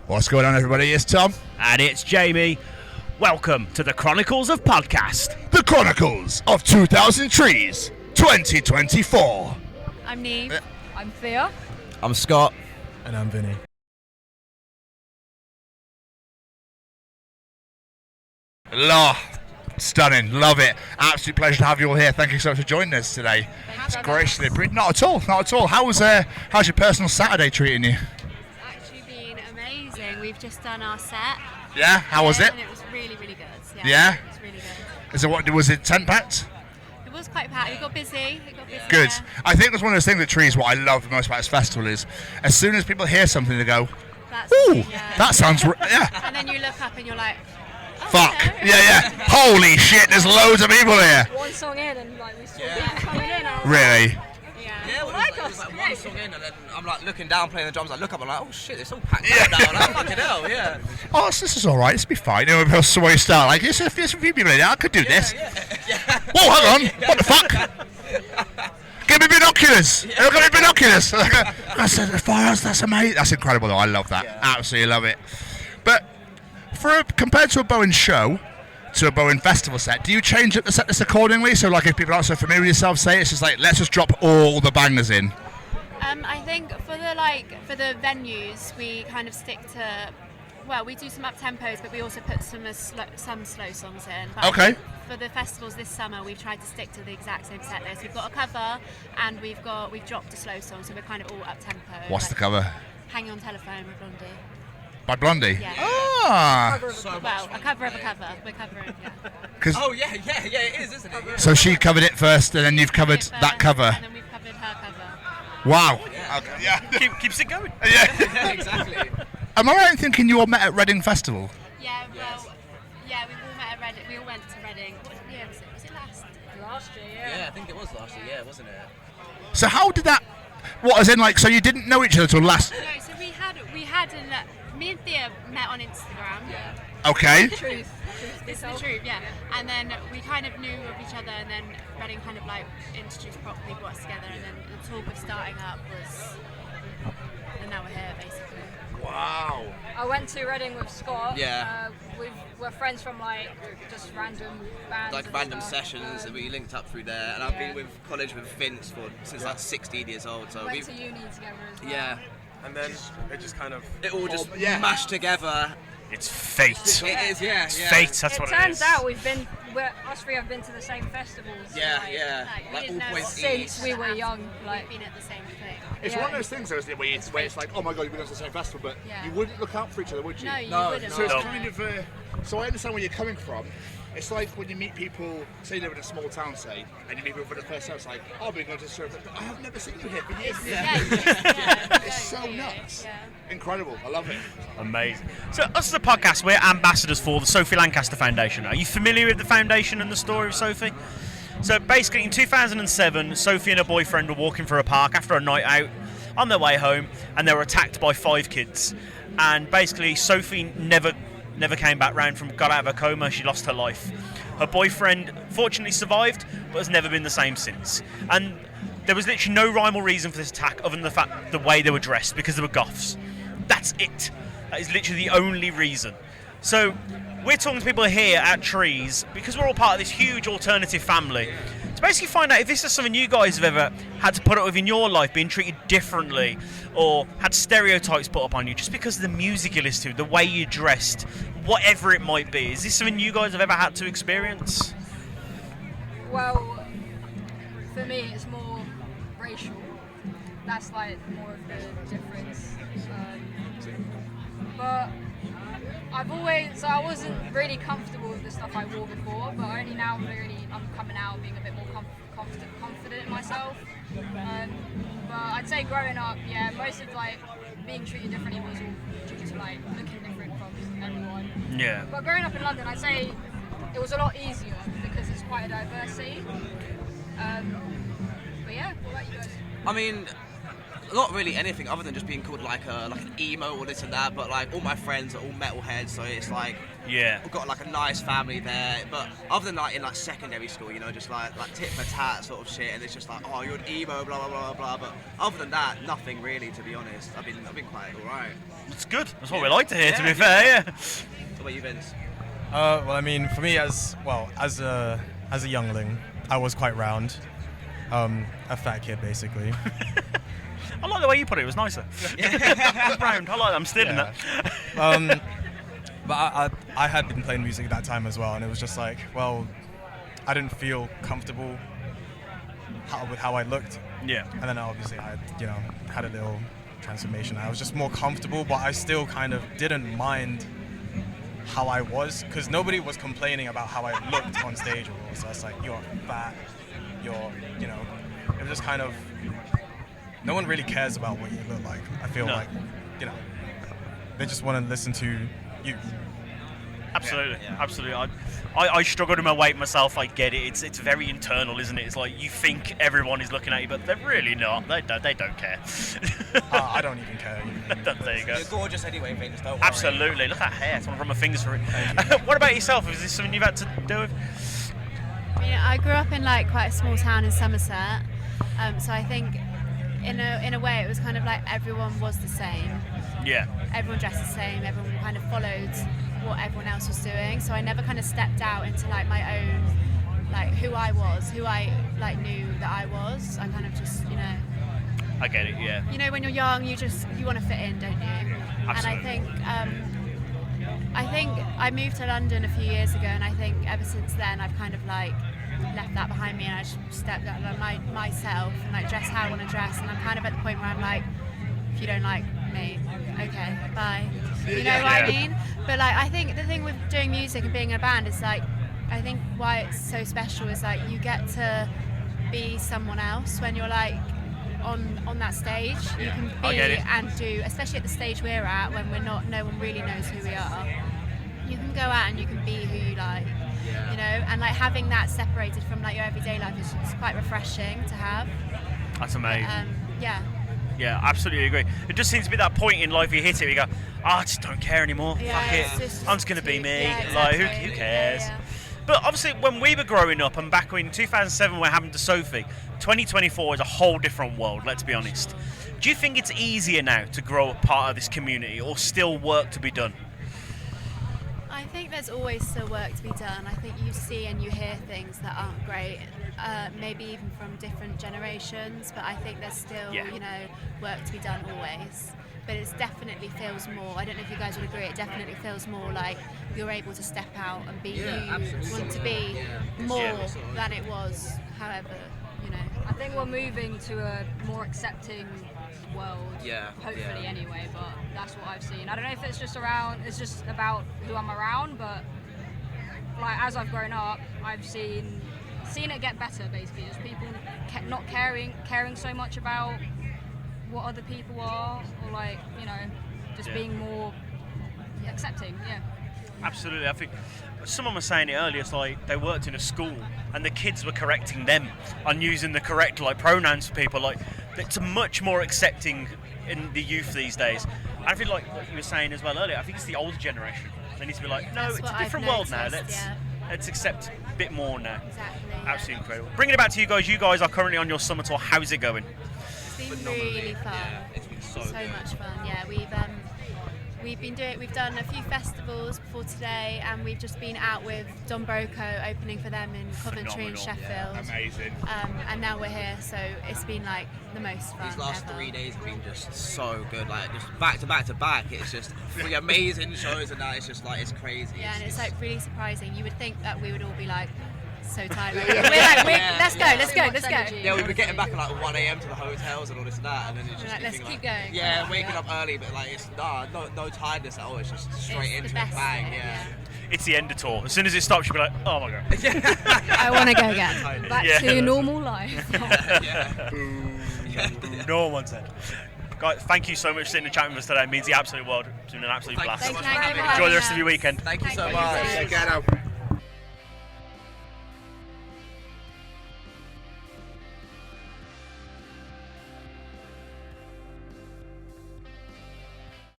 What's going on, everybody? It's Tom. And it's Jamie. Welcome to the Chronicles of Podcast. The Chronicles of 2000 Trees 2024. I'm Neve. I'm Thea. I'm Scott. And I'm Vinny. Stunning. Love it. Absolute pleasure to have you all here. Thank you so much for joining us today. It's graciously. Not at all. How's your personal Saturday treating you? It's actually been amazing. We've just done our set. Yeah? How was it? And it was really, really good. Yeah? It was really good. Was it tent packed? It was quite packed. It got busy. Good. Yeah. I think that's one of those things with trees. What I love the most about this festival is, as soon as people hear something, they go, "Ooh, that sounds yeah." And then you look up and you're like, oh, "Fuck, no. yeah. Holy shit, there's loads of people here." One song in and like we saw people coming in. Really? Yeah, it was like one song in, and then I'm like looking down, playing the drums. I look up, I'm like, oh shit, it's all packed Yeah. out now. Like, fucking hell, yeah. Oh, this is all right. This will be fine. You know, the way you start, like, there's a few people in there. I could do this. Yeah. Whoa, hang on. What the fuck? Give me binoculars. Yeah. Give me binoculars. I said, the fires. That's amazing. That's incredible, though. I love that. Yeah. Absolutely love it. But compared to a Bowen show, to a Bowen festival set, do you change up the set list accordingly? So, like, if people aren't so familiar with yourself, say it's just like, let's just drop all the bangers in. I think for the venues, we kind of stick to. Well, we do some up tempos, but we also put some slow songs in. But Okay. I think for the festivals this summer, we've tried to stick to the exact same set list. We've got a cover, and we've dropped a slow song, so we're kind of all up tempo. What's the cover? Hang On Telephone with Blondie. By Blondie? Yeah. Ah. Well, a cover of a cover. We're covering, yeah. Oh, yeah, it is, isn't it? Yeah. So she covered it first, and then you've covered First, that cover. And then we've covered her cover. Wow. Yeah. Okay. Yeah. Keeps it going. Yeah. Yeah, exactly. Am I right in thinking you all met at Reading Festival? Yeah, well, yeah, we all met at Reading. We all went to Reading. What year was it? Was it last Last year, Yeah, I think it was last year, yeah, wasn't it? So how did that? What, as in, like, so you didn't know each other till last? No, so me and Thea met on Instagram. Yeah. Okay. Truth. It's the truth, yeah. And then we kind of knew of each other, and then Reading kind of like introduced properly, brought us together, and then the talk of starting up was, and now we're here basically. Wow. I went to Reading with Scott. Yeah. We're friends from like just random bands. Like and random stuff. sessions that we linked up through there, and I've been with college with Vince since like 16 years old. So Went to uni together as well. yeah, And then it just kind of... it all just yeah. mashed together. It's fate. It is, yeah. It's fate, that's It what it turns is. out us three have been to the same festivals. Yeah, like, yeah. Like, we Like didn't all know points Since east. we were young, like We've been at the same thing. It's Yeah. one of those things, though, isn't it, where it's like, oh my god, you've been to the same festival, but Yeah. you wouldn't look out for each other, would you? No, you No, wouldn't. So it's No. kind of, so I understand where you're coming from. It's like when you meet people, say you live in a small town, say, and you meet people for the first time, it's like, oh, we're going to serve, I have never seen you here for years. It's so nuts. Yeah. Incredible. I love it. Amazing. So, us as a podcast, we're ambassadors for the Sophie Lancaster Foundation. Are you familiar with the foundation and the story of Sophie? So, basically, in 2007, Sophie and her boyfriend were walking through a park after a night out on their way home, and they were attacked by 5 kids. And basically, Sophie never came back round got out of her coma. She lost her life. Her boyfriend fortunately survived, but has never been the same since. And there was literally no rhyme or reason for this attack other than the way they were dressed, because they were goths. That's it. That is literally the only reason. So we're talking to people here at Trees because we're all part of this huge alternative family to basically find out if this is something you guys have ever had to put up with in your life, being treated differently, or had stereotypes put up on you just because of the music you listen to, the way you dressed, whatever it might be. Is this something you guys have ever had to experience? well, for me it's more racial. That's like more of the difference. But I wasn't really comfortable with the stuff I wore before, but only now I'm coming out being a bit more confident in myself. But I'd say growing up, yeah, most of like being treated differently was all due to like looking different from everyone. Yeah. But growing up in London, I'd say it was a lot easier because it's quite a diversity. But yeah, what about you guys? I mean, not really anything other than just being called like an emo or this and that. But like all my friends are all metalheads, so it's like we've got like a nice family there. But other than like in like secondary school, you know, just like tit for tat sort of shit, and it's just like, oh, you're an emo, blah blah blah blah. But other than that, nothing really, to be honest. I've been quite alright. It's good. That's what we like to hear. To be fair, yeah. What about you, Vince? Well, I mean, for me as a youngling, I was quite round, a fat kid basically. I like the way you put it. It was nicer. Round. I like that. I'm stealing that. But I had been playing music at that time as well, and it was just like, well, I didn't feel comfortable with how I looked. Yeah. And then obviously I, had a little transformation. I was just more comfortable, but I still kind of didn't mind how I was, because nobody was complaining about how I looked on stage. So it's like, you're fat, it was just kind of, no one really cares about what you look like. I feel like, they just want to listen to you. Absolutely, absolutely. I struggle to my weight myself. I get it. It's very internal, isn't it? It's like you think everyone is looking at you, but they're really not. They don't care. I don't even care. There you go. You're gorgeous anyway, Vince. Don't worry. Absolutely. Look at that hair. It's one from my fingers for it. What about yourself? Is this something you've had to do with? I mean, I grew up in like quite a small town in Somerset, so I think in a way it was kind of like everyone was the same. Yeah. Everyone dressed the same. Everyone kind of followed what everyone else was doing. So I never kind of stepped out into like my own, like who I was, who I like knew that I was. I kind of just, I get it. Yeah. When you're young, you want to fit in, don't you? Absolutely. And I think I moved to London a few years ago, and I think ever since then I've kind of like left that behind me, and I just stepped out like myself and like dress how I want to dress. And I'm kind of at the point where I'm like, if you don't like me, okay, bye. You know what I mean? But like, I think the thing with doing music and being in a band is like, I think why it's so special is like you get to be someone else when you're like on that stage. You can be and do, especially at the stage we're at when no one really knows who we are. You can go out and you can be who you like, and like having that separated from like your everyday life is quite refreshing to have. That's amazing. Yeah, absolutely agree. It just seems to be that point in life you hit it, you go, I just don't care anymore. Fuck it. I'm just going to be me. Yeah, exactly. Like, who cares? Yeah. But obviously, when we were growing up, and back in 2007 when it happened to Sophie, 2024 is a whole different world, let's be honest. Do you think it's easier now to grow up part of this community, or still work to be done? I think there's always still work to be done. I think you see and you hear things that aren't great, maybe even from different generations, but I think there's still, work to be done always. But it definitely feels more, I don't know if you guys would agree, it definitely feels more like you're able to step out and be who you want to be more than it was, however, I think we're moving to a more accepting world, hopefully anyway, but that's what I've seen. I don't know if it's just about who I'm around, but like as I've grown up, I've seen it get better, basically. Just people not caring so much about what other people are, or like, just being more accepting. Absolutely. I think someone was saying it earlier, it's like they worked in a school and the kids were correcting them on using the correct like pronouns for people. Like, it's much more accepting in the youth these days. And I feel like what you were saying as well earlier, I think it's the older generation. They need to be like, no, it's a different world now. Let's accept a bit more now. Exactly. Absolutely incredible. Bringing it back to you guys. You guys are currently on your summer tour. How's it going? It's been really fun. It's been so much fun. Yeah, we've done a few festivals before today, and we've just been out with Don Broco opening for them in Coventry and Sheffield. Amazing. And now we're here, so it's been like the most fun. These last ever. 3 days have been just so good, like just back to back to back. It's just 3 amazing shows, and that it's just like, it's crazy. Yeah, and it's like really surprising. You would think that we would all be like so tired. We're like, let's go. Yeah, we were getting back at like 1 a.m. to the hotels and all this and that, and then it's just like, let's keep going. Yeah, waking up early, but like it's no tiredness at all. It's just straight into it, bang. Yeah. It's the end of tour. As soon as it stops, you'll be like, oh my god. I want to go again. Back to normal life. No one said. Guys, thank you so much for sitting and chatting with us today. It means the absolute world. It's been an absolute blast. Thank you very much. Enjoy the rest of your weekend. Thank you so much. Take care now.